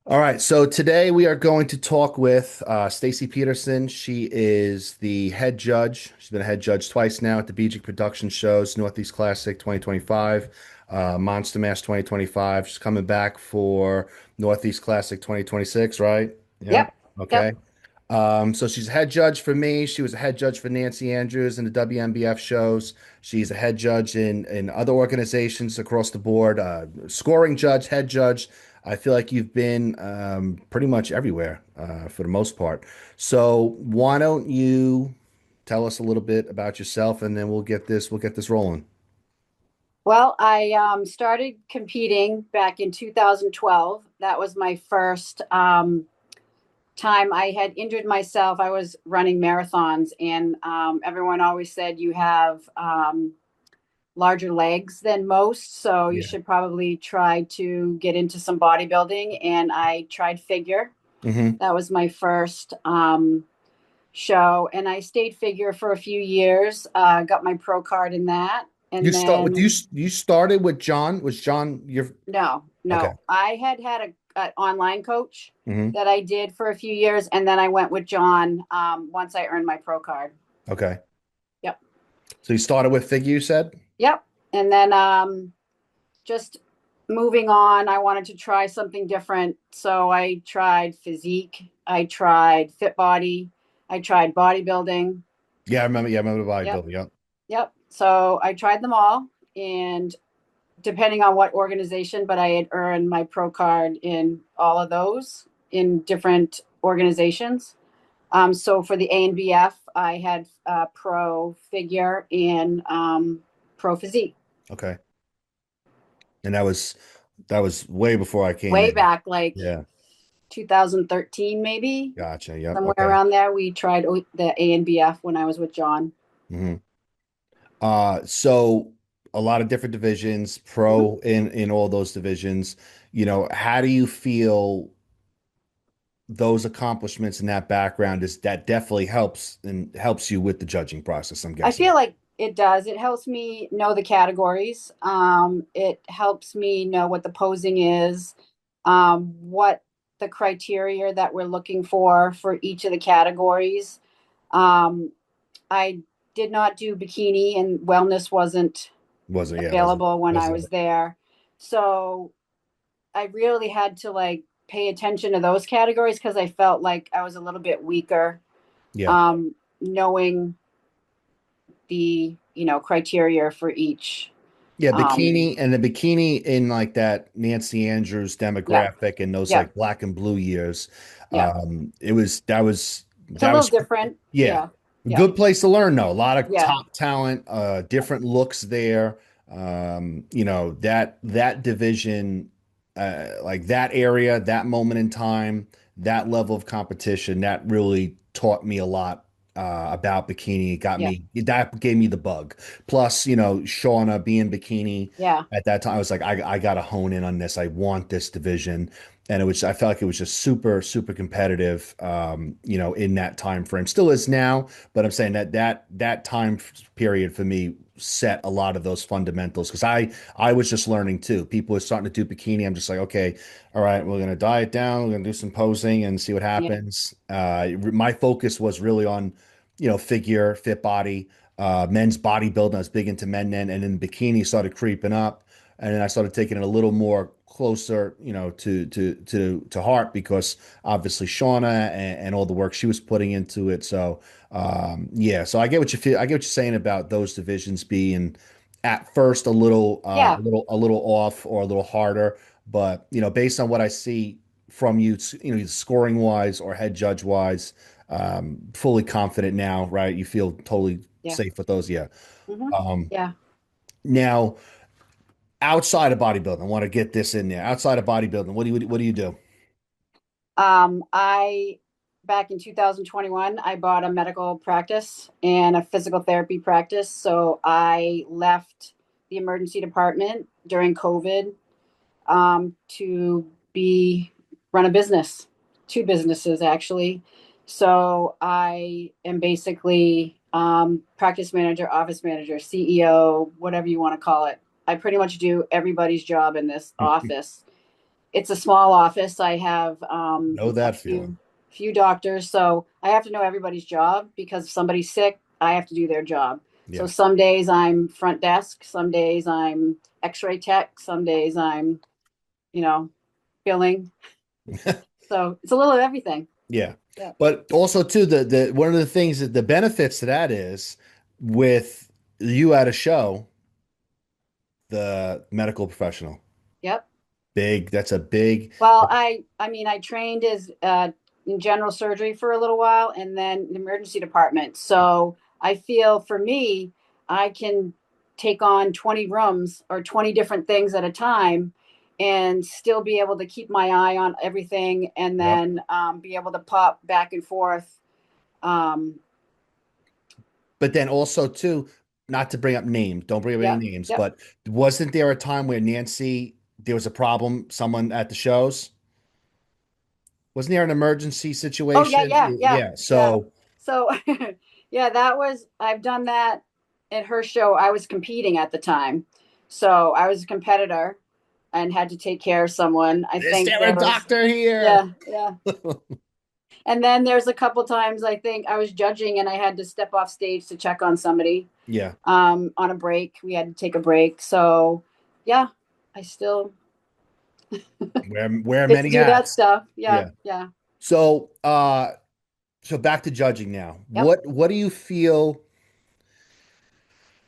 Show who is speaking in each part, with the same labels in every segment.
Speaker 1: All right, so today we are going to talk with Stacy Peterson. She is the head judge. She's been a head judge twice now at the Begic Productions shows, Northeast Classic 2025, Monster Mash 2025. She's coming back for Northeast Classic 2026, right? Yeah.
Speaker 2: Yep.
Speaker 1: Okay.
Speaker 2: Yep.
Speaker 1: So she's a head judge for me. She was a head judge for Nancy Andrews in the WNBF shows. She's a head judge in other organizations across the board. Scoring judge, head judge. I feel like you've been pretty much everywhere for the most part. So why don't you tell us a little bit about yourself, and then we'll get this rolling.
Speaker 2: Well, I started competing back in 2012. That was my first time I had injured myself. I was running marathons, and everyone always said you have larger legs than most, so you
Speaker 1: Yeah.
Speaker 2: should probably try to get into some bodybuilding. And I tried figure.
Speaker 1: hmm
Speaker 2: That was my first show, and I stayed figure for a few years. Got my pro card in that,
Speaker 1: You
Speaker 2: and
Speaker 1: start with
Speaker 2: then
Speaker 1: you started with John. Was John your
Speaker 2: no,
Speaker 1: okay?
Speaker 2: no. I had an online coach
Speaker 1: hmm
Speaker 2: that I did for a few years, and then I went with John once I earned my pro card.
Speaker 1: Okay.
Speaker 2: Yep,
Speaker 1: So you started with figure, you said?
Speaker 2: yep. And then just moving on, I wanted to try something different, so I tried physique, I tried fit body, I tried bodybuilding.
Speaker 1: Yeah, I remember. Yeah, I remember the
Speaker 2: Yep,
Speaker 1: bodybuilding. Yeah.
Speaker 2: yep. So I tried them all, and depending on what organization, but I had earned my pro card in all of those in different organizations. So for the ANBF, I had pro figure and pro physique
Speaker 1: Okay. And that was way before I came
Speaker 2: way
Speaker 1: in.
Speaker 2: back, like
Speaker 1: Yeah.
Speaker 2: 2013, maybe
Speaker 1: Gotcha. Yep.
Speaker 2: somewhere
Speaker 1: Okay.
Speaker 2: around there. We tried the ANBF when I was with John.
Speaker 1: hmm so a lot of different divisions,
Speaker 2: Mhm.
Speaker 1: pro in all those divisions. How do you feel those accomplishments and that background is that definitely helps you with the judging process, I'm
Speaker 2: I
Speaker 1: guessing.
Speaker 2: feel like it does. It helps me know the categories. It helps me know what the posing is, what the criteria that we're looking for each of the categories. Um, I did not do bikini, and wellness wasn't
Speaker 1: Wasn't yeah, wasn't
Speaker 2: available when I
Speaker 1: wasn't
Speaker 2: was there. So I really had to like pay attention to those categories because I felt like I was a little bit weaker,
Speaker 1: yeah.
Speaker 2: knowing the criteria for each.
Speaker 1: Yeah,
Speaker 2: Um,
Speaker 1: bikini in like that Nancy Andrews
Speaker 2: yeah,
Speaker 1: demographic and those
Speaker 2: yeah,
Speaker 1: like black and blue years.
Speaker 2: yeah.
Speaker 1: It was that was
Speaker 2: It's a
Speaker 1: that
Speaker 2: little
Speaker 1: was
Speaker 2: different.
Speaker 1: yeah.
Speaker 2: Yeah, yeah,
Speaker 1: Good place to learn though. A lot of
Speaker 2: yeah,
Speaker 1: top talent, different looks there. That division, like that area, that moment in time, that level of competition, that really taught me a lot about bikini.
Speaker 2: yeah,
Speaker 1: That gave me the bug. Plus, Shauna being bikini
Speaker 2: yeah,
Speaker 1: at that time, I was like, I gotta hone in on this. I want this division. And I felt like it was just super, super competitive, in that time frame. Still is now, but I'm saying that time period for me set a lot of those fundamentals because I was just learning too. People were starting to do bikini. I'm just like, okay, all right, we're gonna diet down, we're gonna do some posing and see what
Speaker 2: yeah,
Speaker 1: happens. My focus was really on, figure, fit body, men's bodybuilding. I was big into men then, and then bikini started creeping up, and then I started taking it a little more closer, to heart because obviously Shauna and all the work she was putting into it. So yeah, so I get what you feel. I get what you're saying about those divisions being at first
Speaker 2: yeah.
Speaker 1: a little off or a little harder, but based on what I see from you, either scoring wise or head judge wise, fully confident now, right? You feel totally
Speaker 2: Yeah.
Speaker 1: safe with those, yeah.
Speaker 2: Hmm.
Speaker 1: Um,
Speaker 2: Yeah.
Speaker 1: now outside of bodybuilding, I want to get this in there. Outside of bodybuilding, what do you do?
Speaker 2: I back in 2021, I bought a medical practice and a physical therapy practice. So I left the emergency department during COVID to be run a business, two businesses actually. So I am basically practice manager, office manager, CEO, whatever you want to call it. I pretty much do everybody's job in this office. it's a small office. I have
Speaker 1: Know
Speaker 2: a
Speaker 1: that feeling.
Speaker 2: few doctors, so I have to know everybody's job because if somebody's sick, I have to do their job. So
Speaker 1: Yeah.
Speaker 2: some days I'm front desk, some days I'm X-ray tech, some days I'm, you know, billing. So it's a little of everything.
Speaker 1: Yeah.
Speaker 2: Yeah.
Speaker 1: But also too, the one of the things that the benefits to that is with you at a show, the medical professional.
Speaker 2: Yep.
Speaker 1: Big, that's a big,
Speaker 2: Well, I mean, I trained as in general surgery for a little while, and then the emergency department. So I feel for me, I can take on 20 rooms or 20 different things at a time, and still be able to keep my eye on everything, and
Speaker 1: yep.
Speaker 2: then be able to pop back and forth. Um,
Speaker 1: But then also too, not to bring up names, don't bring up any
Speaker 2: yep,
Speaker 1: names,
Speaker 2: yep.
Speaker 1: but wasn't there a time where Nancy, there was a problem, someone at the shows? Wasn't there an emergency
Speaker 2: Oh yeah,
Speaker 1: situation?
Speaker 2: yeah, yeah,
Speaker 1: Yeah.
Speaker 2: yeah.
Speaker 1: So,
Speaker 2: So yeah, that was I've done that at her show. I was competing at the time. So I was a competitor and had to take care of someone. I
Speaker 1: is
Speaker 2: think
Speaker 1: there a
Speaker 2: there was
Speaker 1: doctor here?
Speaker 2: yeah, yeah. And then there's a couple times I think I was judging and I had to step off stage to check on somebody
Speaker 1: Yeah.
Speaker 2: on a break. We had to take a break. So yeah, I still
Speaker 1: Wear
Speaker 2: get to
Speaker 1: many
Speaker 2: do that
Speaker 1: hats.
Speaker 2: stuff. Yeah,
Speaker 1: Yeah.
Speaker 2: yeah.
Speaker 1: So, so back to judging now.
Speaker 2: Yep.
Speaker 1: What do you feel?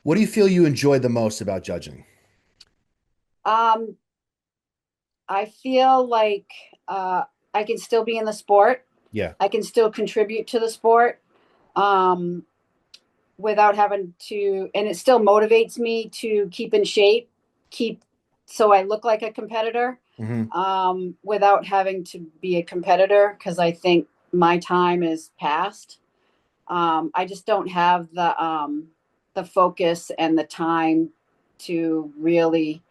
Speaker 1: What do you feel you enjoy the most about judging?
Speaker 2: Um I feel like I can still be in the sport.
Speaker 1: Yeah.
Speaker 2: I can still contribute to the sport um, without having to, and it still motivates me to keep in shape, keep so I look like a competitor
Speaker 1: Hmm.
Speaker 2: without having to be a competitor because I think my time is past. I just don't have the focus and the time to really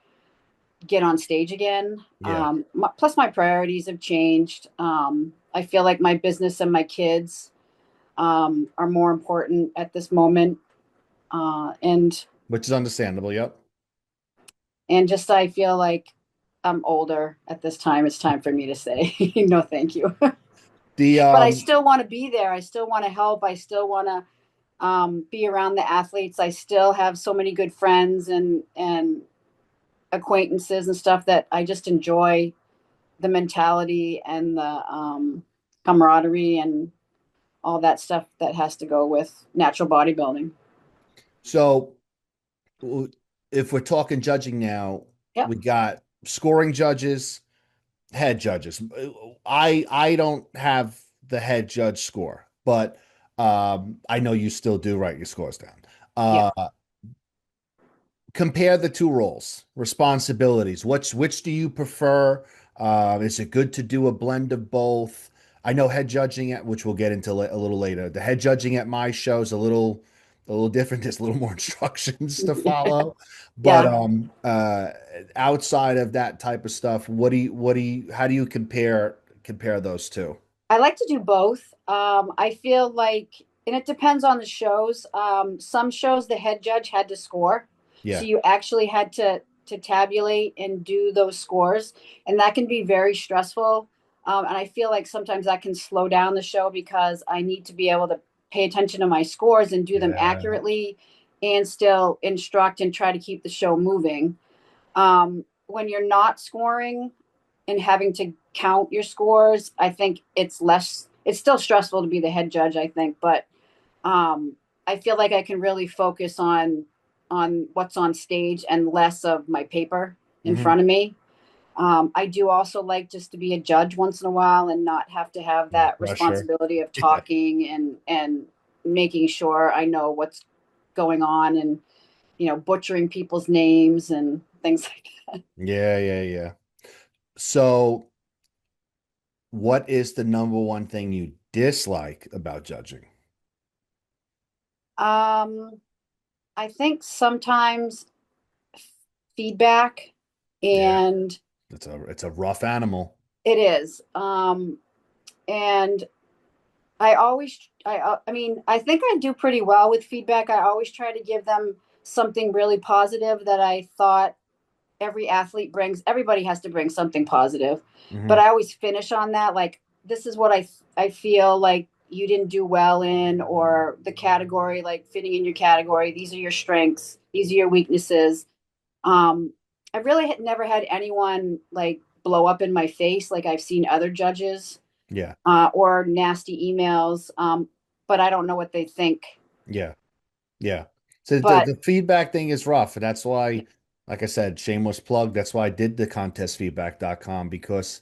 Speaker 2: get on stage again.
Speaker 1: Yeah.
Speaker 2: Plus, my priorities have changed. I feel like my business and my kids are more important at this moment, and
Speaker 1: Which is understandable. Yep.
Speaker 2: just I feel like I'm older at this time. It's time for me to say no, thank you.
Speaker 1: The
Speaker 2: But I still want to be there. I still want to help. I still want to be around the athletes. I still have so many good friends and acquaintances and stuff that I just enjoy the mentality and the camaraderie and all that stuff that has to go with natural bodybuilding.
Speaker 1: so if we're talking judging now,
Speaker 2: Yep.
Speaker 1: we got scoring judges, head judges. I don't have the head judge score, but I know you still do write your scores down.
Speaker 2: Yep.
Speaker 1: Compare the two roles, responsibilities. Which do you prefer? Is it good to do a blend of both? I know head judging at which we'll get into a little later. The head judging at my show is a little different. There's a little more instructions to follow. But
Speaker 2: Yeah.
Speaker 1: outside of that type of stuff, how do you compare those two?
Speaker 2: I like to do both. I feel like, and it depends on the shows. Some shows the head judge had to score, so
Speaker 1: Yeah.
Speaker 2: you actually had to tabulate and do those scores, and that can be very stressful. And I feel like sometimes that can slow down the show because I need to be able to pay attention to my scores and do them
Speaker 1: Yeah.
Speaker 2: accurately, and still instruct and try to keep the show moving. When you're not scoring and having to count your scores, I think it's less. It's still stressful to be the head judge, I think, but I feel like I can really focus on what's on stage and less of my paper in
Speaker 1: Hmm.
Speaker 2: front of me. I do also like just to be a judge once in a while and not have to have
Speaker 1: No
Speaker 2: that
Speaker 1: pressure.
Speaker 2: responsibility of
Speaker 1: Yeah.
Speaker 2: talking and making sure I know what's going on and butchering people's names and things like that.
Speaker 1: Yeah, yeah, yeah. So, what is the number one thing you dislike about judging?
Speaker 2: I think sometimes feedback,
Speaker 1: Yeah,
Speaker 2: and
Speaker 1: it's a rough animal.
Speaker 2: it is. And I mean, I think I do pretty well with feedback. I always try to give them something really positive that I thought everybody has to bring something positive, but
Speaker 1: Hmm.
Speaker 2: I always finish on that, like, this is what I feel like you didn't do well in, or the category, like fitting in your category, these are your strengths, these are your weaknesses. I really had never had anyone like blow up in my face like I've seen other judges,
Speaker 1: Yeah.
Speaker 2: or nasty emails, but I don't know what they think.
Speaker 1: Yeah. Yeah. So
Speaker 2: But
Speaker 1: the feedback thing is rough. And that's why, like I said, shameless plug. That's why I did the contestfeedback.com because,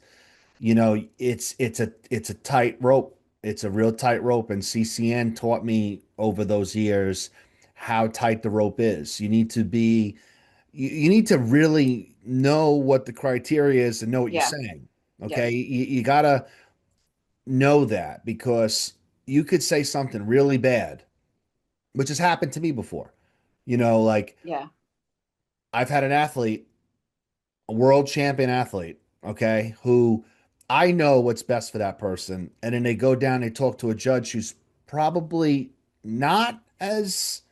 Speaker 1: it's a tight rope. It's a real tight rope. And CCN taught me over those years how tight the rope is. You need to really know what the criteria is and know what you're
Speaker 2: yeah,
Speaker 1: saying.
Speaker 2: yeah,
Speaker 1: Okay. You gotta know that because you could say something really bad, which has happened to me before. Like
Speaker 2: yeah,
Speaker 1: I've had an athlete, a world champion athlete, okay, who I know what's best for that person. And then they go down, they talk to a judge who's probably not as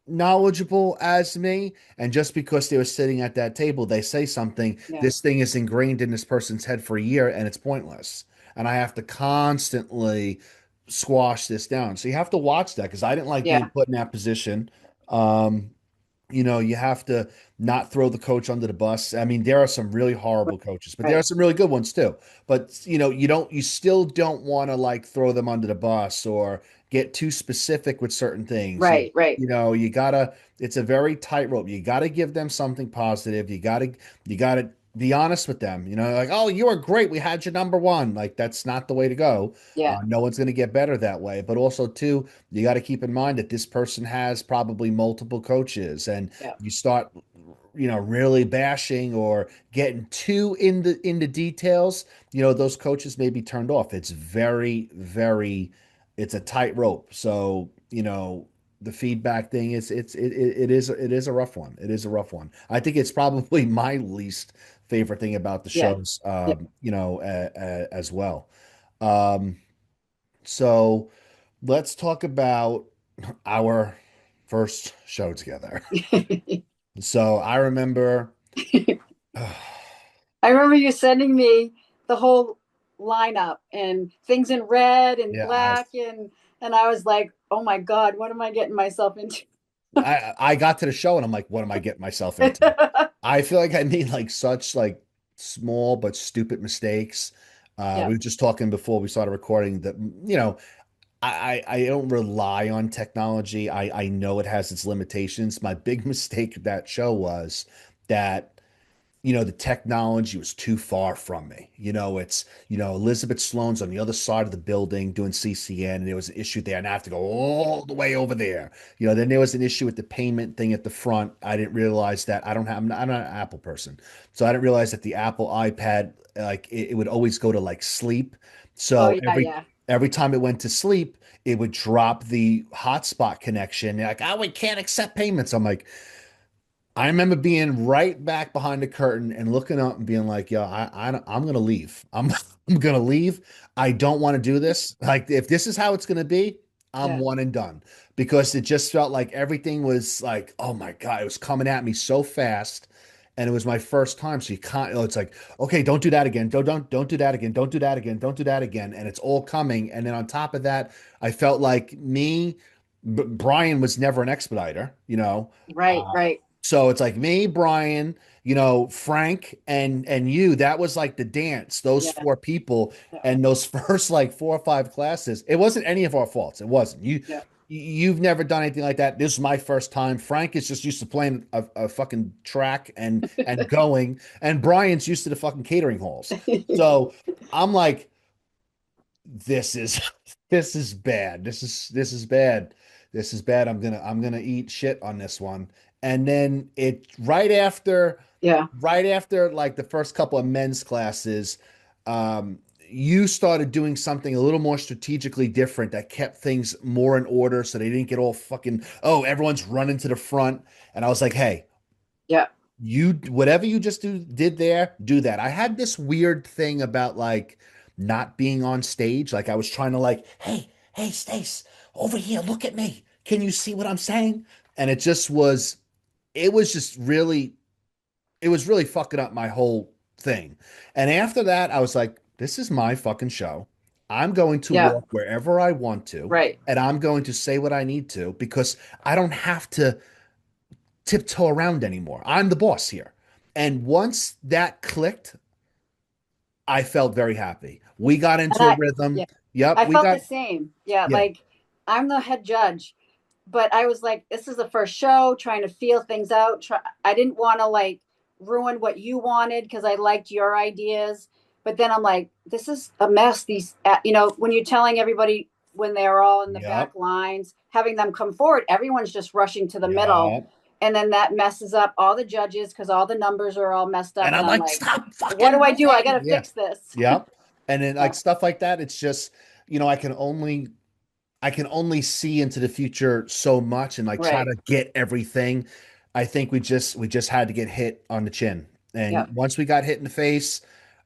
Speaker 1: knowledgeable as me. And just because they were sitting at that table, they say something,
Speaker 2: yeah,
Speaker 1: this thing is ingrained in this person's head for a year and it's pointless. And I have to constantly squash this down. So you have to watch that because I didn't like being
Speaker 2: yeah,
Speaker 1: put in that position. Um, you have to not throw the coach under the bus. I mean, there are some really horrible coaches, but there are
Speaker 2: right,
Speaker 1: some really good ones too. But you still don't want to like throw them under the bus or get too specific with certain things.
Speaker 2: right, right,
Speaker 1: You gotta, it's a very tightrope. You gotta give them something positive. You gotta be honest with them. Like, oh, you were great. We had you number one. Like, that's not the way to go.
Speaker 2: yeah,
Speaker 1: No one's going to get better that way. But also, too, you got to keep in mind that this person has probably multiple coaches, and
Speaker 2: yeah,
Speaker 1: you start, really bashing or getting too in the details. Those coaches may be turned off. It's very, very, it's a tight rope. So, the feedback thing is it is a rough one. It is a rough one. I think it's probably my least favorite thing about the
Speaker 2: yeah,
Speaker 1: shows,
Speaker 2: yeah.
Speaker 1: as well. Um, so let's talk about our first show together. So I remember,
Speaker 2: I remember you sending me the whole lineup and things in red and
Speaker 1: yeah, I
Speaker 2: black, and I was like, oh my god, what am I getting myself into?
Speaker 1: I got to the show and I'm like, what am I getting myself into? I feel like I made like such like small but stupid mistakes.
Speaker 2: Yeah,
Speaker 1: We were just talking before we started recording that, I don't rely on technology. I know it has its limitations. My big mistake of that show was that the technology was too far from me. Elizabeth Sloan's on the other side of the building doing CCN, and there was an issue there, and I have to go all the way over there. Then there was an issue with the payment thing at the front. I didn't realize that I'm not an Apple person, so I didn't realize that the Apple iPad, like it would always go to like sleep.
Speaker 2: oh
Speaker 1: So
Speaker 2: yeah,
Speaker 1: every
Speaker 2: yeah,
Speaker 1: every time it went to sleep, it would drop the hotspot connection. They're like, oh, we can't accept payments. I'm like, I remember being right back behind the curtain and looking up and being like, "Yo, I'm gonna leave. I'm gonna leave. I don't want to do this. Like, if this is how it's gonna be, I'm
Speaker 2: yeah,
Speaker 1: one and done." Because it just felt like everything was like, oh my God, it was coming at me so fast, and it was my first time. So you can't. It's like, okay, don't do that again. Don't do that again. Don't do that again. Don't do that again. And it's all coming. And then on top of that, I felt like Brian was never an expediter.
Speaker 2: right, right,
Speaker 1: So it's like me, Brian, Frank, and you. That was like the dance. Those
Speaker 2: yeah,
Speaker 1: four people
Speaker 2: yeah,
Speaker 1: and those first like 4 or 5 classes. It wasn't any of our faults. It wasn't.
Speaker 2: yeah.
Speaker 1: You've never done anything like that. This is my first time. Frank is just used to playing a fucking track and going, and Brian's used to the fucking catering halls. So I'm like, this is this is bad. This is bad. This is bad. I'm gonna eat shit on this one. And then it
Speaker 2: Yeah,
Speaker 1: right after like the first couple of men's classes, you started doing something a little more strategically different that kept things more in order so they didn't get all fucking, oh, everyone's running to the front. And I was like, hey,
Speaker 2: yeah,
Speaker 1: whatever you just did there, do that. I had this weird thing about like not being on stage. Like I was trying to like, hey, Stace, over here, look at me. Can you see what I'm saying? And it was just really, it was really fucking up my whole thing. And after that, I was like, this is my fucking show. I'm going to
Speaker 2: Yeah.
Speaker 1: walk wherever I want to,
Speaker 2: Right.
Speaker 1: and I'm going to say what I need to because I don't have to tiptoe around anymore. I'm the boss here. And once that clicked, I felt very happy. We got
Speaker 2: And
Speaker 1: into a
Speaker 2: I,
Speaker 1: rhythm.
Speaker 2: yeah,
Speaker 1: Yep,
Speaker 2: I
Speaker 1: we
Speaker 2: felt
Speaker 1: got
Speaker 2: the same. Yeah.
Speaker 1: yeah.
Speaker 2: Like I'm the head judge, but I was like, this is the first show, trying to feel things out. I didn't want to like ruin what you wanted because I liked your ideas. But then I'm like, this is a mess. When you're telling everybody when they're all in the back
Speaker 1: Yep.
Speaker 2: lines, having them come forward, everyone's just rushing to the middle.
Speaker 1: Yep.
Speaker 2: And then that messes up all the judges because all the numbers are all messed up.
Speaker 1: And
Speaker 2: And
Speaker 1: I'm
Speaker 2: I'm
Speaker 1: like,
Speaker 2: like,
Speaker 1: stop
Speaker 2: what do
Speaker 1: fucking
Speaker 2: I do? I got
Speaker 1: moving.
Speaker 2: to
Speaker 1: Yeah.
Speaker 2: fix this.
Speaker 1: Yep. And then
Speaker 2: Yeah.
Speaker 1: like stuff like that, it's just, I can only see into the future so much and like try
Speaker 2: Right.
Speaker 1: to get everything. I think we just had to get hit on the chin. And
Speaker 2: Yeah.
Speaker 1: once we got hit in the face,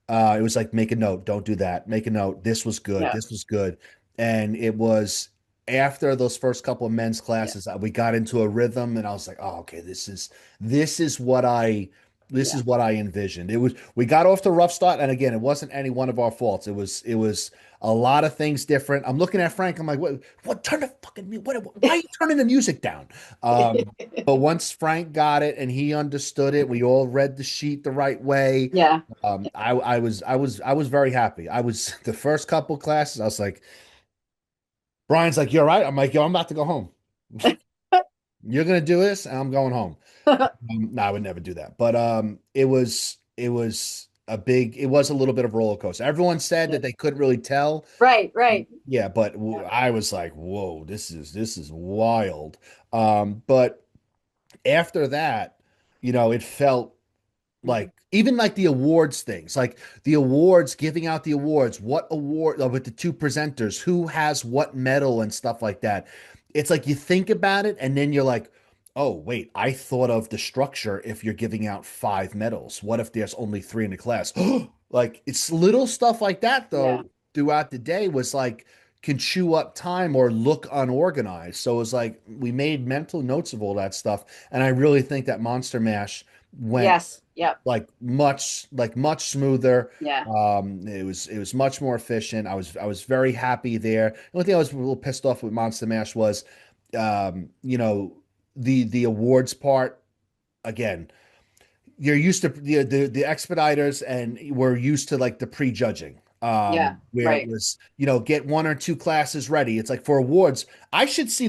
Speaker 1: it was like make a note, don't do that. Make a note. This was good.
Speaker 2: Yeah.
Speaker 1: This was good. And it was after those first couple of men's
Speaker 2: Yeah.
Speaker 1: classes, we got into a rhythm and I was like, oh, okay, this is what I this
Speaker 2: Yeah.
Speaker 1: is what I envisioned. It was we got off to a rough start. And again, it wasn't any one of our faults. It was a lot of things different. I'm looking at Frank. I'm like, what? Turn the fucking why are you turning the music down? But once Frank got it and he understood it, we all read the sheet the right way.
Speaker 2: Yeah.
Speaker 1: I was very happy. I was the first couple classes. I was like, Brian's like, you're right. I'm like, yo, I'm about to go home. You're gonna do this, and I'm going home. No, I would never do that. But it was a little bit of a roller coaster. Everyone said
Speaker 2: Yeah.
Speaker 1: that they couldn't really tell.
Speaker 2: Right. Right.
Speaker 1: Yeah, but
Speaker 2: Yeah.
Speaker 1: I was like, whoa, this is wild. But after that, it felt
Speaker 2: Mhm.
Speaker 1: like even like the awards things, like the awards, giving out the awards, what award with the two presenters, who has what medal and stuff like that. It's like you think about it and then you're like, oh, wait, I thought of the structure if you're giving out five medals. What if there's only three in the class? Like it's little stuff like that
Speaker 2: Yeah.
Speaker 1: though throughout the day was like can chew up time or look unorganized. So it was like we made mental notes of all that stuff. And I really think that Monster Mash went
Speaker 2: Yes. Yep.
Speaker 1: like much smoother.
Speaker 2: Yeah.
Speaker 1: It was much more efficient. I was very happy there. The only thing I was a little pissed off with Monster Mash was, um, you know, the awards part. Again, you're used to the expediters, and we're used to like the prejudging.
Speaker 2: Yeah.
Speaker 1: Where it
Speaker 2: Right.
Speaker 1: was, get one or two classes ready. It's like for awards, I should see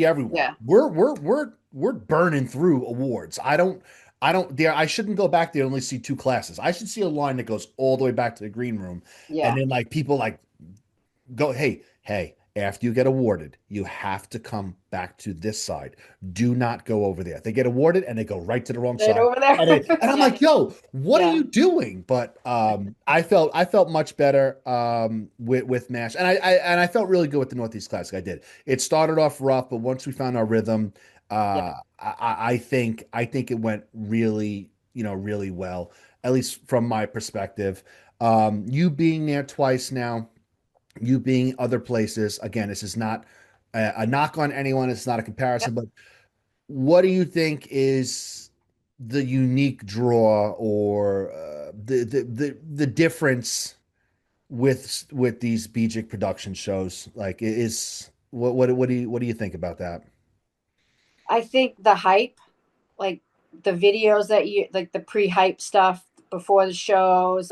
Speaker 1: everyone.
Speaker 2: Yeah.
Speaker 1: We're burning through awards. I shouldn't go back there and only see two classes. I should see a line that goes all the way back to the green room. And
Speaker 2: Yeah.
Speaker 1: then like people like go, hey, after you get awarded, you have to come back to this side. Do not go over there. They get awarded and they go right to the wrong
Speaker 2: Right
Speaker 1: side.
Speaker 2: over
Speaker 1: And,
Speaker 2: there.
Speaker 1: and I'm
Speaker 2: Yeah.
Speaker 1: like, yo, what are
Speaker 2: Yeah.
Speaker 1: you doing? But I felt much better with MASH. And I felt really good with the Northeast Classic. I did. It started off rough, but once we found our rhythm,
Speaker 2: Yeah.
Speaker 1: I think it went really, really well, at least from my perspective. You being there twice now, you being other places. Again, this is not a knock on anyone. It's not a
Speaker 2: Yep.
Speaker 1: comparison, but what do you think is the unique draw or the difference with these Begic production shows? Like, is what do you think about that?
Speaker 2: I think the hype, like the videos that you like, the pre-hype stuff before the shows,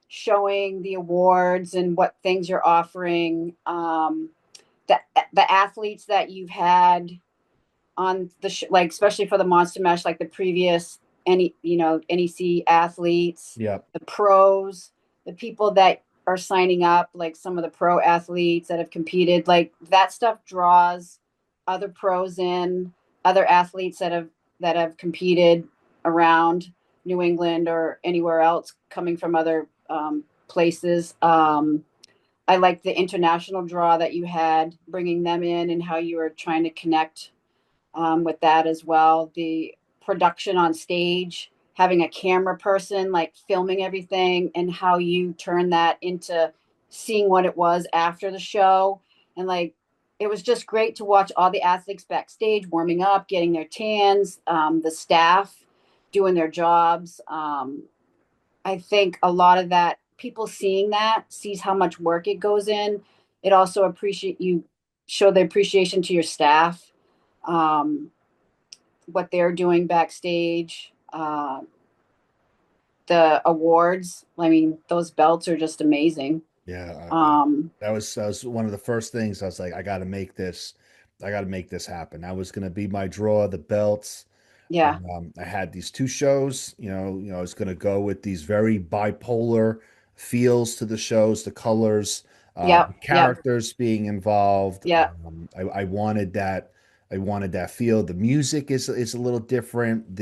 Speaker 2: showing the awards and what things you're offering, the the athletes that you've had on like especially for the Monster Mesh, like the previous NEC athletes,
Speaker 1: Yeah,
Speaker 2: the pros, the people that are signing up, like some of the pro athletes that have competed, like that stuff draws other pros in, other athletes that have competed around New England or anywhere else, coming from other places. I like the international draw that you had, bringing them in and how you were trying to connect with that as well. The production on stage, having a camera person like filming everything, and how you turn that into seeing what it was after the show. And like, it was just great to watch all the athletes backstage warming up, getting their tans, the staff doing their jobs. I think a lot of that, people seeing that, sees how much work it goes in. It also appreciate you show the appreciation to your staff, um, what they're doing backstage. The awards, I mean, those belts are just amazing.
Speaker 1: Yeah,
Speaker 2: Um,
Speaker 1: that was one of the first things I was like, I got to make this, I got to make this happen. That was going to be my draw, the belts.
Speaker 2: yeah,
Speaker 1: I had these two shows, I was going to go with these very bipolar feels to the shows, the colors,
Speaker 2: yeah,
Speaker 1: the
Speaker 2: yeah,
Speaker 1: characters being involved.
Speaker 2: yeah,
Speaker 1: I wanted that, I wanted that feel. The music is a little different.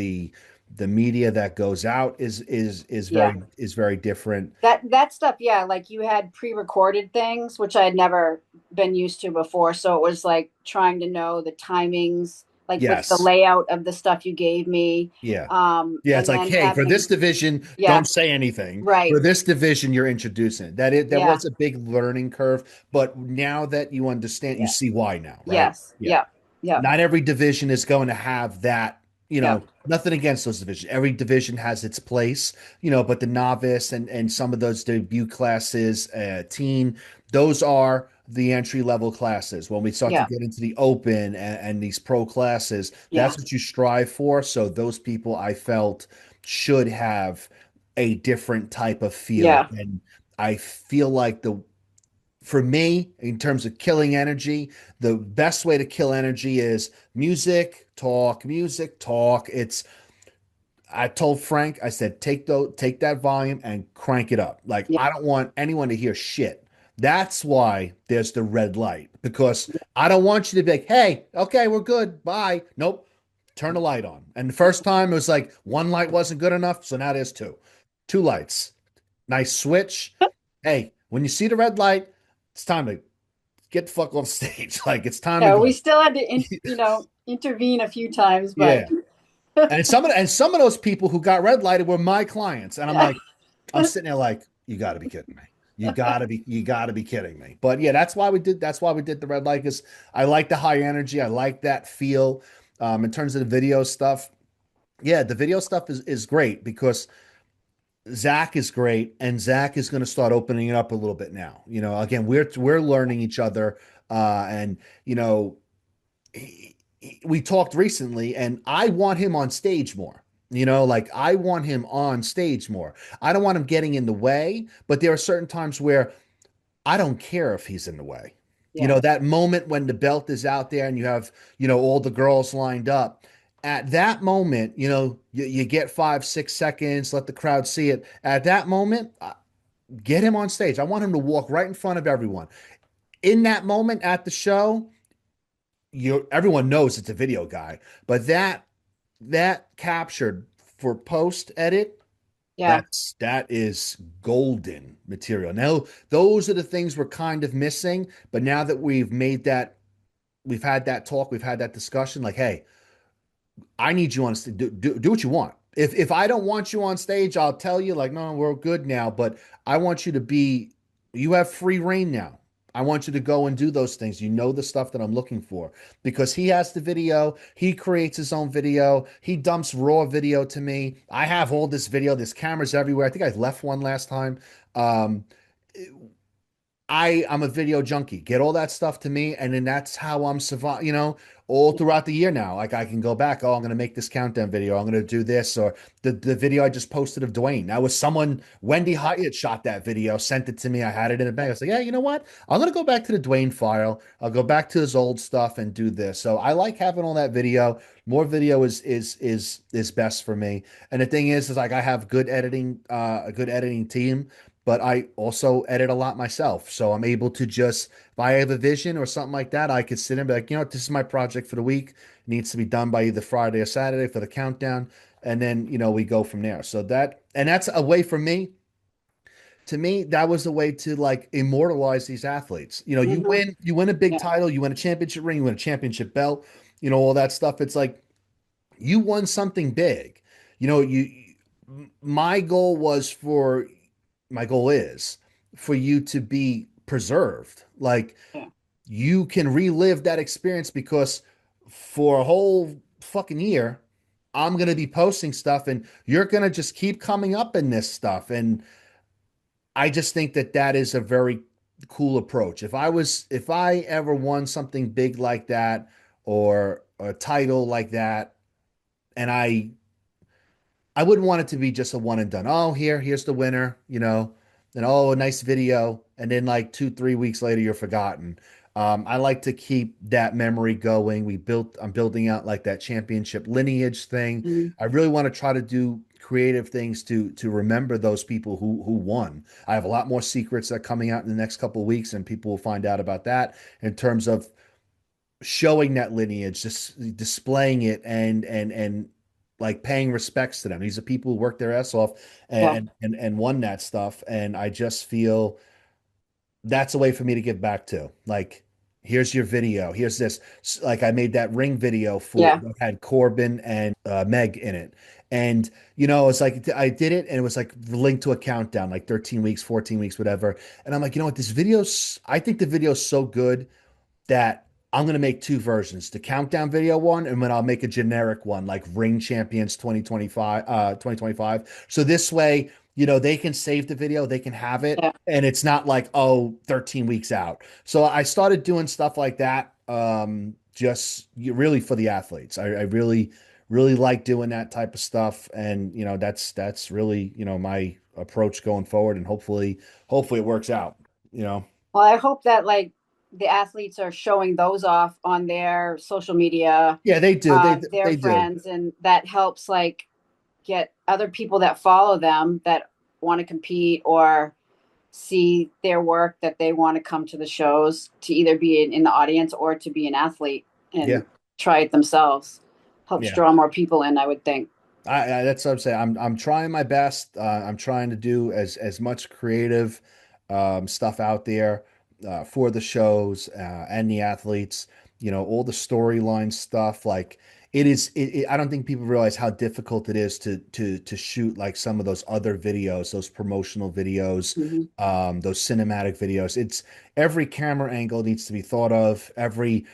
Speaker 1: The media that goes out
Speaker 2: yeah.
Speaker 1: is very different.
Speaker 2: That stuff, yeah, like you had pre-recorded things, which I had never been used to before. So it was like trying to know the timings, like with the
Speaker 1: Yes.
Speaker 2: layout of the stuff you gave me.
Speaker 1: Yeah. Yeah, it's
Speaker 2: And
Speaker 1: like,
Speaker 2: then
Speaker 1: hey, for
Speaker 2: having,
Speaker 1: this division,
Speaker 2: yeah,
Speaker 1: don't say anything. For
Speaker 2: right,
Speaker 1: this division, you're introducing it. That
Speaker 2: yeah,
Speaker 1: was a big learning curve, but now that you understand, you
Speaker 2: yeah,
Speaker 1: see why now, right?
Speaker 2: yes,
Speaker 1: Yeah.
Speaker 2: yeah, yeah,
Speaker 1: Not every division is going to have that,
Speaker 2: yeah,
Speaker 1: nothing against those divisions. Every division has its place, but the novice and some of those debut classes, teen, those are the entry level classes. When we start to
Speaker 2: yeah,
Speaker 1: get into the open and these pro classes,
Speaker 2: yeah,
Speaker 1: that's what you strive for. So those people I felt should have a different type of feel.
Speaker 2: yeah,
Speaker 1: And I feel like for me, in terms of killing energy, the best way to kill energy is music, talk, music, talk. I told Frank, I said, take that volume and crank it up. Like,
Speaker 2: yeah,
Speaker 1: I don't want anyone to hear shit. That's why there's the red light, because I don't want you to be like, hey, okay, we're good. Bye. Nope. Turn the light on. And the first time it was like one light wasn't good enough. So now there's two. Two lights. Nice switch. Hey, when you see the red light, it's time to get the fuck off stage. Like, it's time to
Speaker 2: yeah. We
Speaker 1: go.
Speaker 2: still had to, intervene a few times, but
Speaker 1: Yeah. And some of those people who got red lighted were my clients. And I'm
Speaker 2: yeah,
Speaker 1: like, I'm sitting there like, you gotta be kidding me. You gotta be kidding me. But yeah, that's why we did the red light, because I like the high energy. I like that feel. In terms of the video stuff, yeah, the video stuff is great because Zach is great, and Zach is going to start opening it up a little bit now. Again, we're learning each other, and you know, we talked recently, and I want him on stage more. Like, I want him on stage more. I don't want him getting in the way, but there are certain times where I don't care if he's in the way.
Speaker 2: yeah,
Speaker 1: That moment when the belt is out there and you have, all the girls lined up. At that moment, you get 5, 6 seconds, let the crowd see it. At that moment, get him on stage. I want him to walk right in front of everyone. In that moment at the show, everyone knows it's a video guy, but that captured for post edit,
Speaker 2: yeah,
Speaker 1: that is golden material. Now, those are the things we're kind of missing, but now that we've had that talk, we've had that discussion, like, hey, I need you on stage. Do what you want. If I don't want you on stage, I'll tell you, like, no, we're good now, but I want you to be, you have free reign now. I want you to go and do those things. You know the stuff that I'm looking for, because he has the video. He creates his own video. He dumps raw video to me. I have all this video. There's cameras everywhere. I think I left one last time. Um, I'm a video junkie. Get all that stuff to me, and then that's how I'm survive. All throughout the year now. Like, I can go back. Oh, I'm gonna make this countdown video. I'm gonna do this, or the video I just posted of Dwayne. That was someone. Wendy Hyatt shot that video, sent it to me. I had it in a bag. I was like, yeah, you know what? I'm gonna go back to the Dwayne file. I'll go back to his old stuff and do this. So I like having all that video. More video is best for me. And the thing is like, I have a good editing team, but I also edit a lot myself. So I'm able to just, if I have a vision or something like that, I could sit and be like, this is my project for the week. It needs to be done by either Friday or Saturday for the countdown. And then, we go from there. So that's a way for me. To me, that was a way to, like, immortalize these athletes.
Speaker 2: hmm,
Speaker 1: You win a big
Speaker 2: yeah,
Speaker 1: title, you win a championship ring, you win a championship belt, all that stuff. It's like, you won something big. You know, you my goal was for my goal is for you to be preserved. Like,
Speaker 2: yeah,
Speaker 1: you can relive that experience, because for a whole fucking year, I'm going to be posting stuff and you're going to just keep coming up in this stuff. And I just think that that is a very cool approach. If I ever won something big like that or a title like that, and I wouldn't want it to be just a one and done. Oh, here's the winner, and oh, a nice video. And then like 2, 3 weeks later, you're forgotten. I like to keep that memory going. I'm building out like that championship lineage thing.
Speaker 2: Mhm.
Speaker 1: I really want to try to do creative things to remember those people who won. I have a lot more secrets that are coming out in the next couple of weeks, and people will find out about that in terms of showing that lineage, just displaying it and like paying respects to them. These are people who worked their ass off
Speaker 2: Yeah.
Speaker 1: and won that stuff. And I just feel that's a way for me to give back to. Like, here's your video. Here's this. Like I made that ring video for
Speaker 2: Yeah.
Speaker 1: that had Corbin and Meg in it. And it's like I did it and it was like linked to a countdown, like 13 weeks, 14 weeks, whatever. And I'm like, what, I think the video's so good that I'm gonna make two versions, the countdown video one, and then I'll make a generic one like Ring Champions 2025. So this way, they can save the video, they can have it,
Speaker 2: Yeah.
Speaker 1: and it's not like, oh, 13 weeks out. So I started doing stuff like that, just really for the athletes. I really, really like doing that type of stuff. And that's really, my approach going forward. And hopefully it works out, you know.
Speaker 2: Well, I hope that like the athletes are showing those off on their social media,
Speaker 1: Yeah, they do.
Speaker 2: their
Speaker 1: They do.
Speaker 2: friends, and that helps like get other people that follow them that want to compete or see their work that they want to come to the shows to either be in the audience or to be an athlete
Speaker 1: Yeah.
Speaker 2: and try it themselves. Helps
Speaker 1: Yeah.
Speaker 2: draw more people in, I would think.
Speaker 1: That's what I'm saying. I'm trying my best. I'm trying to do as much creative stuff out there for the shows and the athletes. All the storyline stuff. Like it is. I don't think people realize how difficult it is to shoot like some of those other videos, those promotional videos,
Speaker 2: Mm-hmm.
Speaker 1: those cinematic videos. It's every camera angle needs to be thought of. Every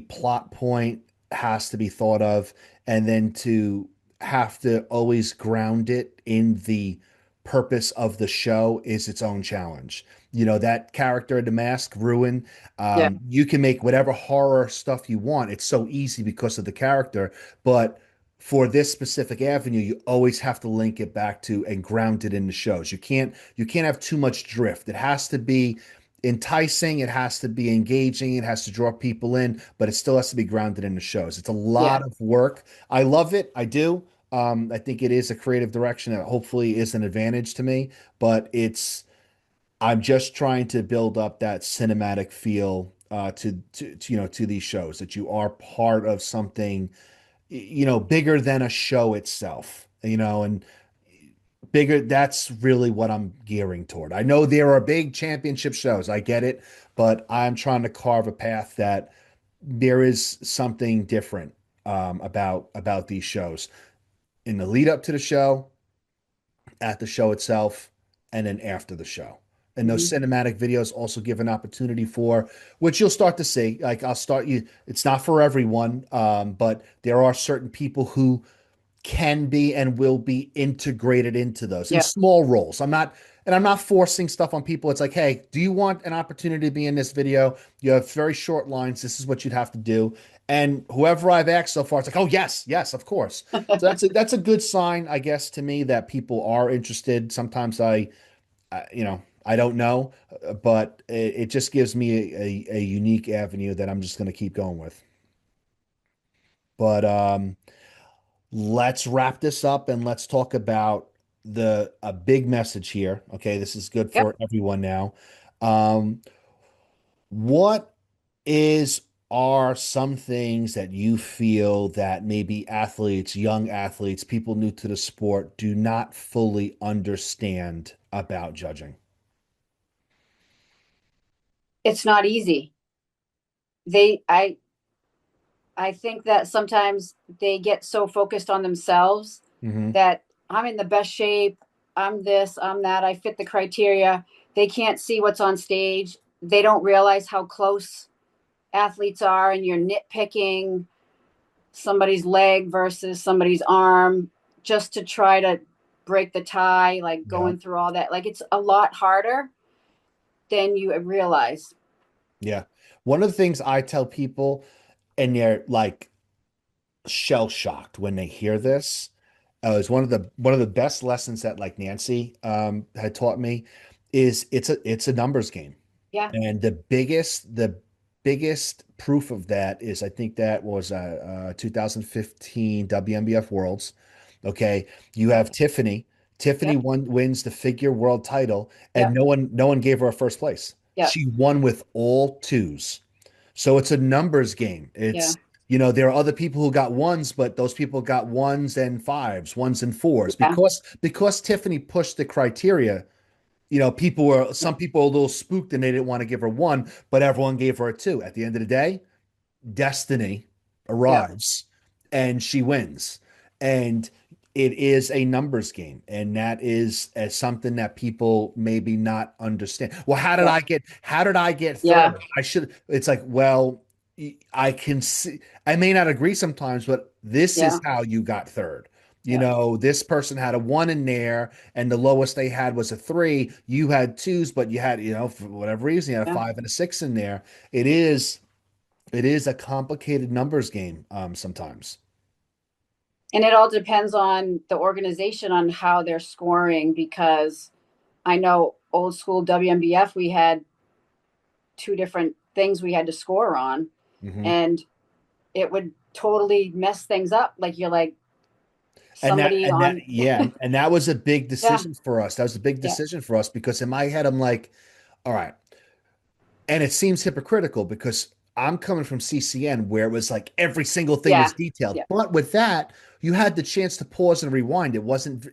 Speaker 1: plot point has to be thought of, and then to have to always ground it in the purpose of the show is its own challenge. That character in the mask, Ruin,
Speaker 2: Yeah,
Speaker 1: you can make whatever horror stuff you want. It's so easy because of the character, but for this specific avenue, you always have to link it back to and ground it in the shows. You can't have too much drift. It has to be enticing, it has to be engaging, it has to draw people in, but it still has to be grounded in the shows. It's a
Speaker 2: yeah,
Speaker 1: lot of work. I love it. I do. I think it is a creative direction that hopefully is an advantage to me, but I'm just trying to build up that cinematic feel to these shows, that you are part of something bigger than a show itself, and bigger. That's really what I'm gearing toward. I know there are big championship shows. I get it, but I'm trying to carve a path that there is something different about these shows in the lead up to the show, at the show itself, and then after the show. And those
Speaker 2: mm-hmm.
Speaker 1: cinematic videos also give an opportunity for, which you'll start to see. Like it's not for everyone, but there are certain people who can be and will be integrated into those in
Speaker 2: Yeah,
Speaker 1: small roles. I'm not forcing stuff on people. It's like, hey, do you want an opportunity to be in this video? You have very short lines. This is what you'd have to do. And whoever I've asked so far, it's like, oh yes, yes, of course. So that's a good sign, I guess, to me that people are interested. Sometimes I don't know, but it just gives me a unique avenue that I'm just going to keep going with. But let's wrap this up and let's talk about the a big message here. Okay, this is good
Speaker 2: yep.
Speaker 1: for everyone now. Um, what is are some things that you feel that maybe athletes, young athletes, people new to the sport do not fully understand about judging?
Speaker 2: It's not easy. They, I think that sometimes they get so focused on themselves
Speaker 1: Hmm.
Speaker 2: that I'm in the best shape, I'm this, I'm that, I fit the criteria. They can't see what's on stage. They don't realize how close athletes are, and you're nitpicking somebody's leg versus somebody's arm just to try to break the tie, like
Speaker 1: Yeah.
Speaker 2: going through all that. Like it's a lot harder than you realize.
Speaker 1: Yeah. One of the things I tell people, and they're like shell shocked when they hear this, is one of the best lessons that like Nancy had taught me is it's a numbers game.
Speaker 2: Yeah.
Speaker 1: And the biggest proof of that is I think that was 2015 WNBF Worlds. Okay, you have
Speaker 2: Okay.
Speaker 1: Tiffany. Tiffany
Speaker 2: Yep.
Speaker 1: wins the figure world title, and
Speaker 2: Yep.
Speaker 1: no one gave her a first place.
Speaker 2: Yep.
Speaker 1: She won with all twos. So it's a numbers game.
Speaker 2: Yeah.
Speaker 1: There are other people who got ones, but those people got ones and fives, ones and fours
Speaker 2: Yeah.
Speaker 1: because Tiffany pushed the criteria. Some people were a little spooked and they didn't want to give her one, but everyone gave her a two. At the end of the day, destiny
Speaker 2: Yep.
Speaker 1: arrives and she wins. And it is a numbers game. And that is something that people maybe not understand. Well,
Speaker 2: Yeah.
Speaker 1: how did I get
Speaker 2: Yeah.
Speaker 1: third? It's like, well, I can see, I may not agree sometimes, but this is
Speaker 2: Yeah.
Speaker 1: how you got third.
Speaker 2: Yeah.
Speaker 1: This person had a one in there, and the lowest they had was a three. You had twos, but you had, for whatever reason, you had a
Speaker 2: Yeah.
Speaker 1: five and a six in there. It is it is a complicated numbers game sometimes.
Speaker 2: And it all depends on the organization on how they're scoring because I know old school WMBF, we had two different things we had to score on,
Speaker 1: Hmm.
Speaker 2: and it would totally mess things up. Like you're like
Speaker 1: And that
Speaker 2: somebody
Speaker 1: and that
Speaker 2: on,
Speaker 1: yeah, and that was a big
Speaker 2: yeah,
Speaker 1: decision for us. That was a big
Speaker 2: yeah,
Speaker 1: decision for us because in my head I'm like, all right, and it seems hypocritical because I'm coming from CCN where it was like every single thing
Speaker 2: yeah,
Speaker 1: was detailed.
Speaker 2: yeah,
Speaker 1: But with that, you had the chance to pause and rewind. It wasn't,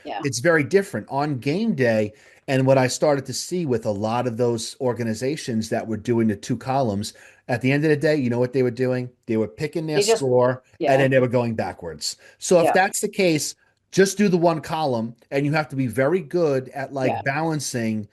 Speaker 2: yeah.
Speaker 1: it's very different on game day. And what I started to see with a lot of those organizations that were doing the two columns, at the end of the day, you know what they were doing? They were picking their
Speaker 2: They just,
Speaker 1: score and
Speaker 2: yeah,
Speaker 1: then they were going backwards. So if
Speaker 2: yeah,
Speaker 1: that's the case, just do the one column and you have to be very good at
Speaker 2: yeah,
Speaker 1: like balancing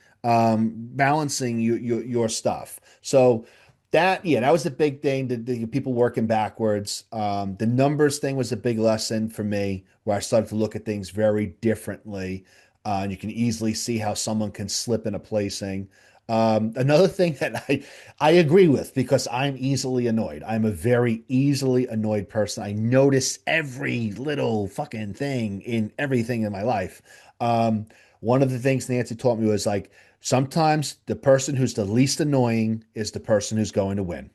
Speaker 1: your stuff. So that was the big thing. The people working backwards. The numbers thing was a big lesson for me, where I started to look at things very differently. And you can easily see how someone can slip in a placing. Another thing that I agree with because I'm easily annoyed. I'm a very easily annoyed person. I notice every little fucking thing in everything in my life. Um, One of the things Nancy taught me was like sometimes the person who's the least annoying is the person who's going to win.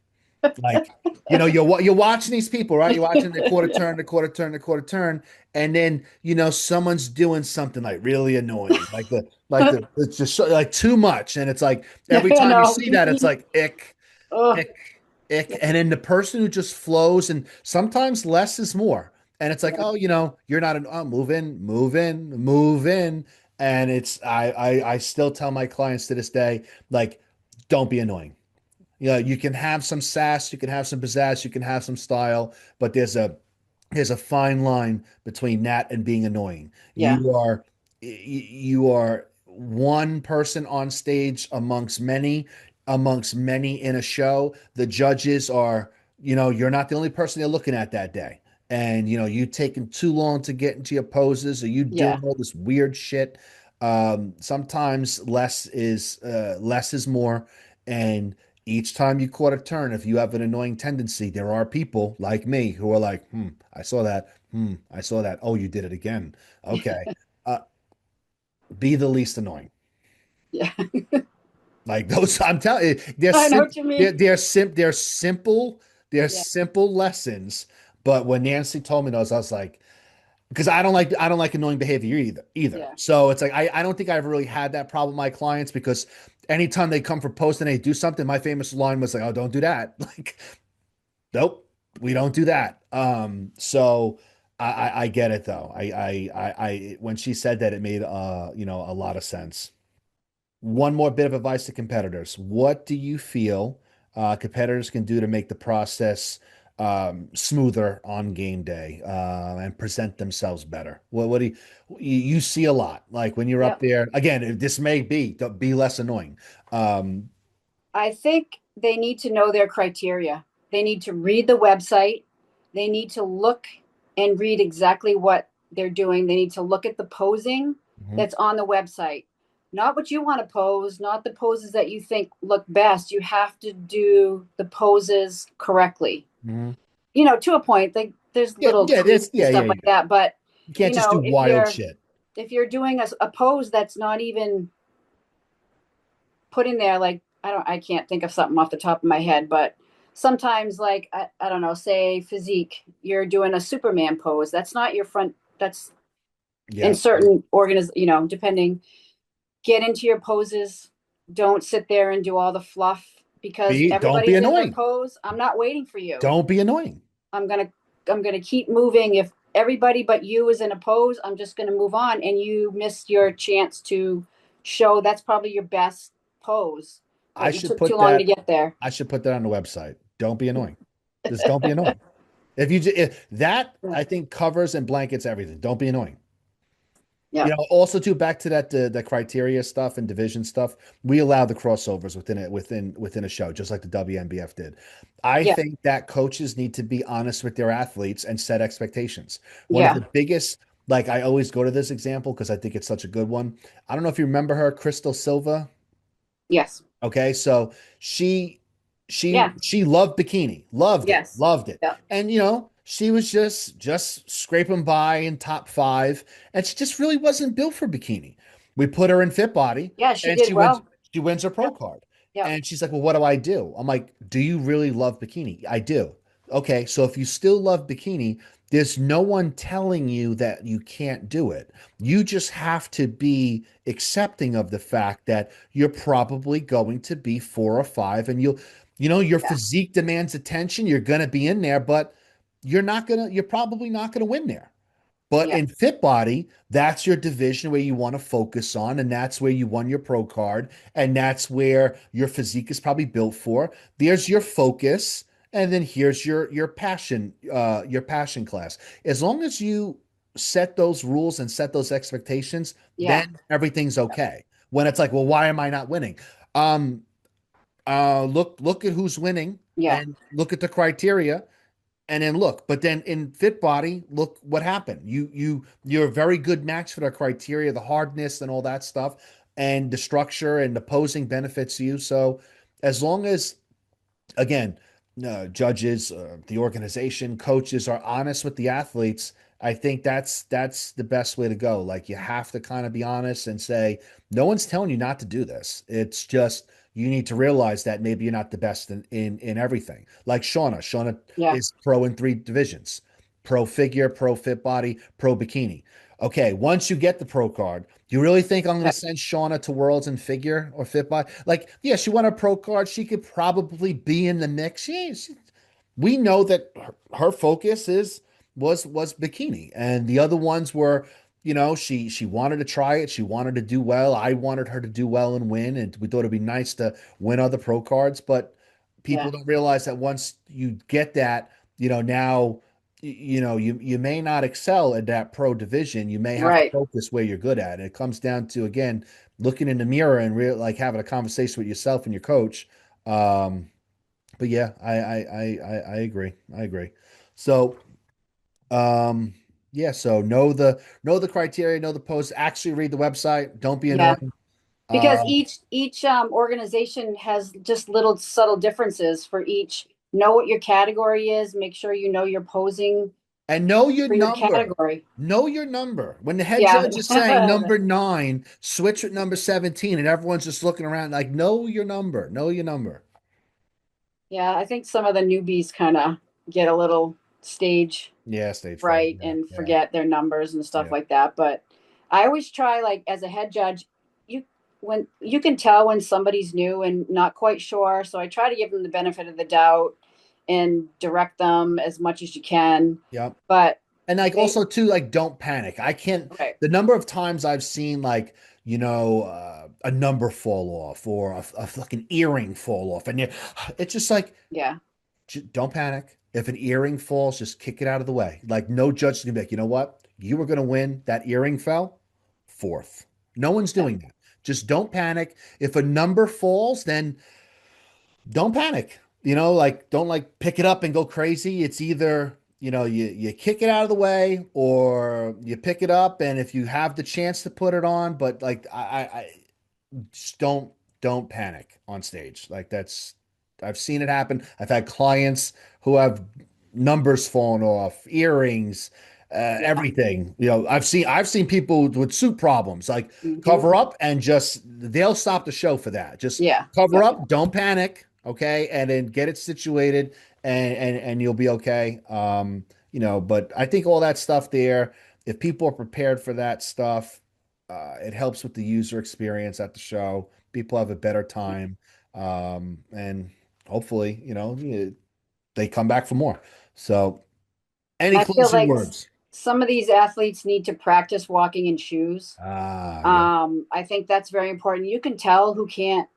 Speaker 1: Like, you're watching these people, right? You're watching the quarter turn, the quarter turn, the quarter turn, and then someone's doing something like really annoying, like it's just like too much, and it's like every
Speaker 2: yeah.
Speaker 1: time you
Speaker 2: No,
Speaker 1: see that, it's like ick,
Speaker 2: oh,
Speaker 1: ick, ick, and then the person who just flows, and sometimes less is more, and it's like,
Speaker 2: yeah,
Speaker 1: oh, you're not an move in, move in, move in, and it's I still tell my clients to this day, like, don't be annoying. You can have some sass, you can have some pizzazz, you can have some style, but there's a fine line between that and being annoying.
Speaker 2: yeah,
Speaker 1: You are one person on stage amongst many in a show. The judges are, you're not the only person they're looking at that day. And you taking too long to get into your poses, or you
Speaker 2: yeah,
Speaker 1: doing all this weird shit. Sometimes less is more. And each time you caught a turn, if you have an annoying tendency, there are people like me who are like, I saw that. I saw that. Oh, you did it again. Okay. Uh, be the least annoying.
Speaker 2: yeah.
Speaker 1: Like those, I'm telling you,
Speaker 2: I know what you mean.
Speaker 1: they're
Speaker 2: Yeah,
Speaker 1: simple lessons. But when Nancy told me those, I was like, because I don't like annoying behavior either.
Speaker 2: yeah,
Speaker 1: So it's like I don't think I've really had that problem with my clients because anytime they come for post and they do something, my famous line was like, "Oh, don't do that." Like, nope, we don't do that. So I get it though. I when she said that, it made a lot of sense. One more bit of advice to competitors. What do you feel competitors can do to make the process smoother on game day and present themselves better? What do you see a lot? Like when you're
Speaker 2: yeah.
Speaker 1: up there, again, this may be less annoying. Um,
Speaker 2: I think they need to know their criteria. They need to read the website they need to look and read exactly what they're doing. They need to look at the posing
Speaker 1: Mhm.
Speaker 2: that's on the website, not what you want to pose, not the poses that you think look best. You have to do the poses correctly,
Speaker 1: Mhm.
Speaker 2: to a point. Like there's
Speaker 1: Yeah,
Speaker 2: little
Speaker 1: yeah,
Speaker 2: tweaks
Speaker 1: there's
Speaker 2: and
Speaker 1: yeah, yeah,
Speaker 2: stuff like
Speaker 1: yeah.
Speaker 2: that, but
Speaker 1: You can't just do
Speaker 2: if
Speaker 1: wild shit.
Speaker 2: you're doing a pose that's not even put in there, like I can't think of something off the top of my head, but sometimes like I don't know, say physique, you're doing a Superman pose. That's not your front. That's in
Speaker 1: Yeah.
Speaker 2: certain depending. Get into your poses. Don't sit there and do all the fluff because
Speaker 1: Don't be
Speaker 2: everybody's in their
Speaker 1: annoying.
Speaker 2: pose. I'm not waiting for you.
Speaker 1: Don't be annoying.
Speaker 2: I'm gonna I'm gonna keep moving. If everybody but you is in a pose, I'm just gonna move on, and you missed your chance to show that's probably your best pose,
Speaker 1: I
Speaker 2: but you
Speaker 1: should
Speaker 2: took too
Speaker 1: put
Speaker 2: long to
Speaker 1: that
Speaker 2: get there.
Speaker 1: I should put that on the website. Don't be annoying. Just don't be annoying. If that
Speaker 2: Yeah.
Speaker 1: I think covers and blankets everything. Don't be annoying.
Speaker 2: Yep.
Speaker 1: Also too back to that the criteria stuff and division stuff. We allow the crossovers within a show, just like the WNBF did. I
Speaker 2: Yeah.
Speaker 1: think that coaches need to be honest with their athletes and set expectations. One of
Speaker 2: Yeah.
Speaker 1: the biggest, like I always go to this example because I think it's such a good one. I don't know if you remember her, Crystal Silva.
Speaker 2: Yes.
Speaker 1: Okay, so she she
Speaker 2: Yeah.
Speaker 1: she loved bikini, loved it,
Speaker 2: Yes.
Speaker 1: loved it.
Speaker 2: Yep.
Speaker 1: And she was just scraping by in top five, and she just really wasn't built for bikini. We put her in Fit Body,
Speaker 2: Yeah, she
Speaker 1: and
Speaker 2: did well.
Speaker 1: she wins her pro
Speaker 2: Yep.
Speaker 1: card.
Speaker 2: Yep.
Speaker 1: And she's like, "Well, what do I do?" I'm like, "Do you really love bikini?" I do. Okay, so if you still love bikini, there's no one telling you that you can't do it. You just have to be accepting of the fact that you're probably going to be 4 or 5, and your
Speaker 2: Yeah.
Speaker 1: physique demands attention. You're going to be in there, but you're probably not going to win there. But
Speaker 2: Yeah.
Speaker 1: in Fit Body, that's your division where you want to focus on, and that's where you won your pro card, and that's where your physique is probably built for. There's your focus, and then here's your passion class. As long as you set those rules and set those expectations,
Speaker 2: Yeah.
Speaker 1: then everything's okay. When it's like, well, why am I not winning? Um, look at who's winning
Speaker 2: Yeah.
Speaker 1: and look at the criteria and then look. But then in Fit Body, look what happened. You're a very good match for the criteria, the hardness and all that stuff, and the structure and the posing benefits you. So as long as again, judges, the organization, coaches are honest with the athletes. I think that's the best way to go. Like you have to kind of be honest and say, no one's telling you not to do this. It's just you need to realize that maybe you're not the best in everything. Like Shauna. Shauna
Speaker 2: Yeah.
Speaker 1: is pro in 3 divisions: pro figure, pro fit body, pro bikini. Okay, once you get the pro card, do you really think I'm going to
Speaker 2: Okay.
Speaker 1: send Shauna to Worlds and figure or fit by? Like, yeah, she won a pro card. She could probably be in the mix. We know that her focus was bikini, and the other ones were, she wanted to try it. She wanted to do well. I wanted her to do well and win, and we thought it'd be nice to win other pro cards. But people
Speaker 2: Yeah.
Speaker 1: don't realize that once you get that, now you may not excel at that pro division. You may have to
Speaker 2: Right.
Speaker 1: focus where you're good at. And it comes down to again looking in the mirror and like having a conversation with yourself and your coach. But yeah, I agree. I agree. So um yeah, so know the criteria, know the posts, actually read the website, don't be
Speaker 2: Yeah.
Speaker 1: annoying.
Speaker 2: Because
Speaker 1: Um
Speaker 2: each organization has just little subtle differences for each. Know what your category is. Make sure you know your posing
Speaker 1: and know your
Speaker 2: for your
Speaker 1: number.
Speaker 2: category.
Speaker 1: Know your number. When the head
Speaker 2: Yeah.
Speaker 1: judge is saying number 9, switch with number 17, and everyone's just looking around like, know your number. Know your number.
Speaker 2: Yeah, I think some of the newbies kind of get a little stage
Speaker 1: Yeah, stage fright.
Speaker 2: fright
Speaker 1: Yeah,
Speaker 2: and
Speaker 1: yeah,
Speaker 2: forget their numbers and stuff
Speaker 1: yeah.
Speaker 2: like that. But I always try, like as a head judge, you when you can tell when somebody's new and not quite sure. So I try to give them the benefit of the doubt and direct them as much as you can.
Speaker 1: Yep.
Speaker 2: But
Speaker 1: And like
Speaker 2: they
Speaker 1: also too, like don't panic. I can't
Speaker 2: okay,
Speaker 1: the number of times I've seen like, a number fall off or a fucking earring fall off. And it's just like,
Speaker 2: yeah,
Speaker 1: don't panic. If an earring falls, just kick it out of the way. Like no judge is gonna be like, you know what? You were gonna win. That earring fell fourth. No one's
Speaker 2: yeah,
Speaker 1: doing that. Just don't panic. If a number falls, then don't panic. Like don't like pick it up and go crazy. It's either, you kick it out of the way or you pick it up, and if you have the chance to put it on, but like I just don't panic on stage. Like that's I've seen it happen. I've had clients who have numbers falling off, earrings,
Speaker 2: Yeah.
Speaker 1: everything. I've seen people with suit problems. Like
Speaker 2: Hmm.
Speaker 1: cover up and just they'll stop the show for that. Just
Speaker 2: Yeah.
Speaker 1: cover
Speaker 2: Yep.
Speaker 1: up, don't panic, okay, and then get it situated, and you'll be okay. But I think all that stuff there, if people are prepared for that stuff, it helps with the user experience at the show. People have a better time, and hopefully, they come back for more. So, any
Speaker 2: I feel
Speaker 1: closing
Speaker 2: like
Speaker 1: words?
Speaker 2: some of these athletes need to practice walking in shoes.
Speaker 1: Yeah.
Speaker 2: I think that's very important. You can tell who can't.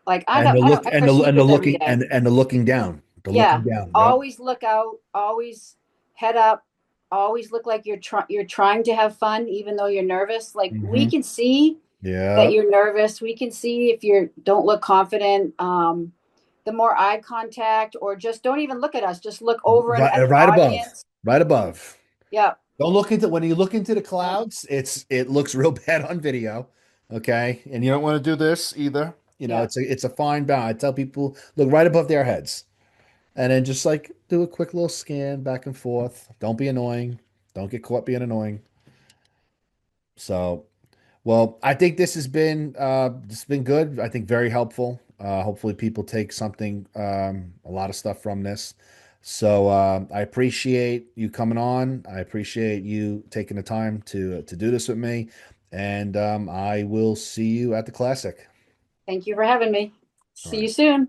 Speaker 2: Like
Speaker 1: And the
Speaker 2: I don't.
Speaker 1: look
Speaker 2: I
Speaker 1: and
Speaker 2: wear
Speaker 1: the
Speaker 2: sneakers every
Speaker 1: looking
Speaker 2: day.
Speaker 1: and the looking down. The looking
Speaker 2: Yeah.
Speaker 1: down. Yep.
Speaker 2: Always look out. Always head up. Always look like you're trying to have fun, even though you're nervous. Like we
Speaker 1: Hmm.
Speaker 2: can see that
Speaker 1: Yeah.
Speaker 2: you're nervous. We can see if you don't look confident. The more eye contact, or just don't even look at us. Just look over
Speaker 1: Right,
Speaker 2: at the
Speaker 1: right above.
Speaker 2: audience.
Speaker 1: Right above.
Speaker 2: Yeah.
Speaker 1: Don't look into when you look into the
Speaker 2: No.
Speaker 1: clouds, it looks real bad on video. Okay. And you don't want to do this either.
Speaker 2: Yeah.
Speaker 1: It's a fine balance. I tell people look right above their heads and then just like do a quick little scan back and forth. Don't be annoying. Don't get caught being annoying. So, well, I think this has been good. I think very helpful. Hopefully people take something, a lot of stuff from this. So I appreciate you coming on. I appreciate you taking the time to do this with me. And I will see you at the classic.
Speaker 2: Thank you for having me.
Speaker 1: All
Speaker 2: See you
Speaker 1: right.
Speaker 2: soon.